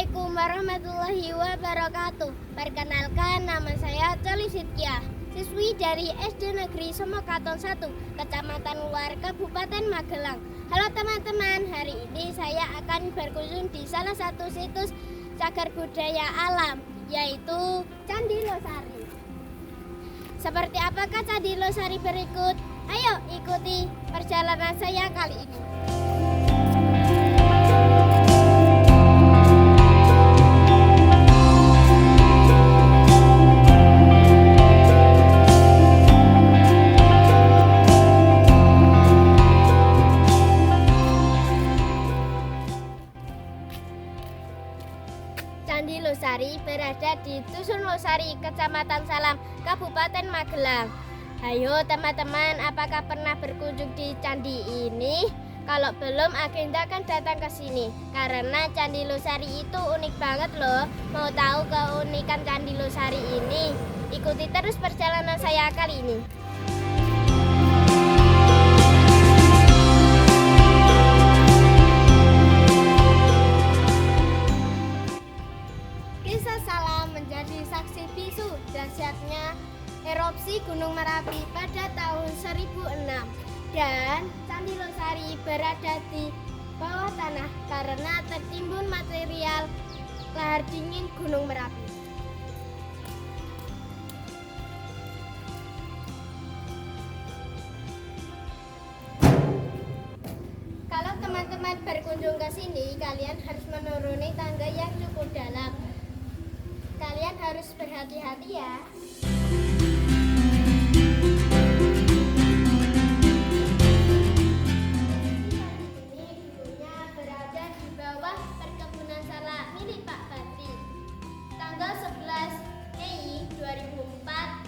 Assalamualaikum warahmatullahi wabarakatuh. Perkenalkan, nama saya Celi Sitkia, siswi dari SD Negeri Semokaton 1, Kecamatan Luar, Kabupaten Magelang. Halo teman-teman, hari ini saya akan berkunjung di salah satu situs cagar budaya alam, yaitu Candi Losari. Seperti apakah Candi Losari berikut? Ayo ikuti perjalanan saya kali ini. Candi Losari berada di Dusun Losari, Kecamatan Salam, Kabupaten Magelang. Ayo teman-teman, apakah pernah berkunjung di candi ini? Kalau belum, agenda akan datang ke sini karena Candi Losari itu unik banget loh. Mau tahu keunikan Candi Losari ini? Ikuti terus perjalanan saya kali ini. Kisah Salam menjadi saksi bisu dahsyatnya erupsi Gunung Merapi pada tahun 1006, dan Candi Losari berada di bawah tanah karena tertimbun material lahar dingin Gunung Merapi. Kalau teman-teman berkunjung ke sini, kalian harus menuruni tangga yang cukup dalam. Kalian harus berhati-hati ya. Ini dulunya berada di bawah perkebunan salak milik Pak Badri. Tanggal 11 Mei 2004,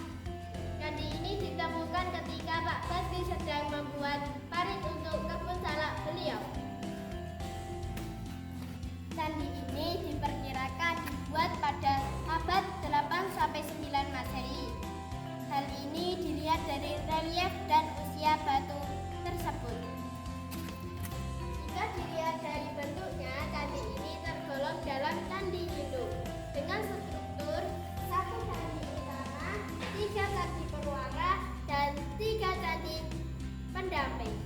candi ini ditemukan ketika Pak Badri sedang membuat parit untuk kebun salak beliau. Candi ini diperkirakan dibuat pada abad 8-9 Masehi. Hal ini dilihat dari relief dan usia batu tersebut. Jika dilihat dari bentuknya, candi ini tergolong dalam candi induk dengan struktur 1 candi utama, 3 candi perwara, dan 3 candi pendamping.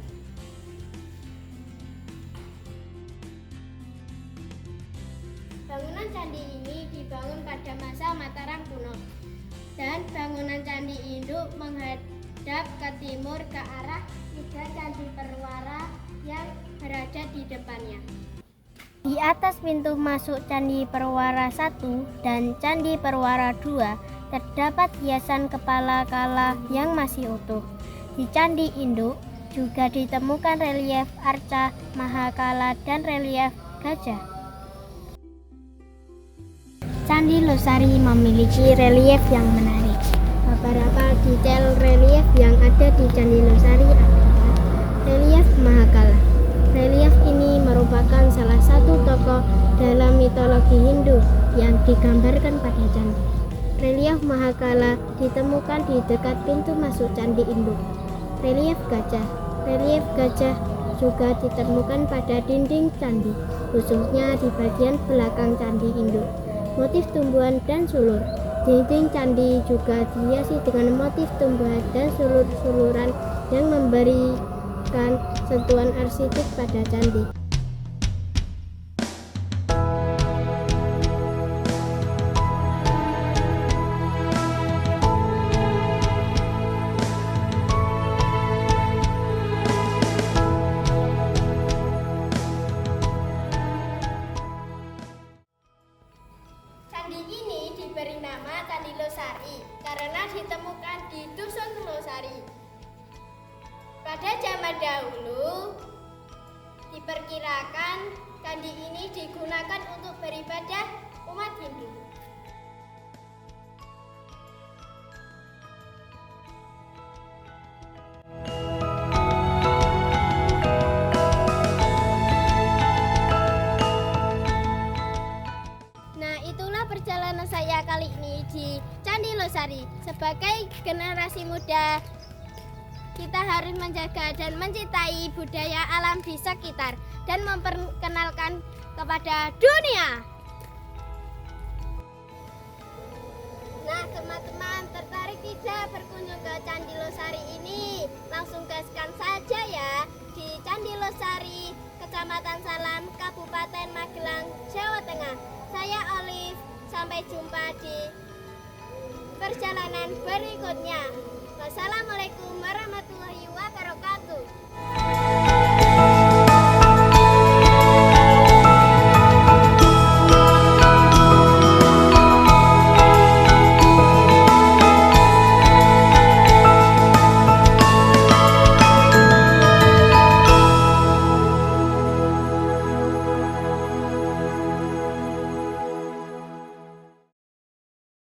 Bangunan candi ini dibangun pada masa Mataram kuno, dan bangunan candi induk menghadap ke timur ke arah 3 candi perwara yang berada di depannya. Di atas pintu masuk Candi Perwara 1 dan Candi Perwara 2 terdapat hiasan kepala kala yang masih utuh. Di candi induk juga ditemukan relief arca Mahakala dan relief gajah. Candi Losari memiliki relief yang menarik. Beberapa detail relief yang ada di Candi Losari adalah relief Mahakala. Relief ini merupakan salah satu tokoh dalam mitologi Hindu yang digambarkan pada candi. Relief Mahakala ditemukan di dekat pintu masuk candi induk. Relief gajah. Relief gajah juga ditemukan pada dinding candi, khususnya di bagian belakang candi induk. Motif tumbuhan dan sulur. Dinding candi juga dihiasi dengan motif tumbuhan dan sulur-suluran yang memberikan sentuhan arsitek pada candi. Candi ini diberi nama Candi Losari karena ditemukan di Dusun Losari. Pada zaman dahulu, diperkirakan candi ini digunakan untuk beribadah umat Hindu. Perjalanan saya kali ini di Candi Losari. Sebagai generasi muda, kita harus menjaga dan mencintai budaya alam di sekitar dan memperkenalkan kepada dunia. Nah, teman-teman tertarik tidak berkunjung ke Candi Losari ini? Langsung gaskan saja ya di Candi Losari, Kecamatan Salam, Kabupaten Magelang, Jawa Tengah. Saya Olive, sampai jumpa di perjalanan berikutnya. Wassalamualaikum warahmatullahi wabarakatuh.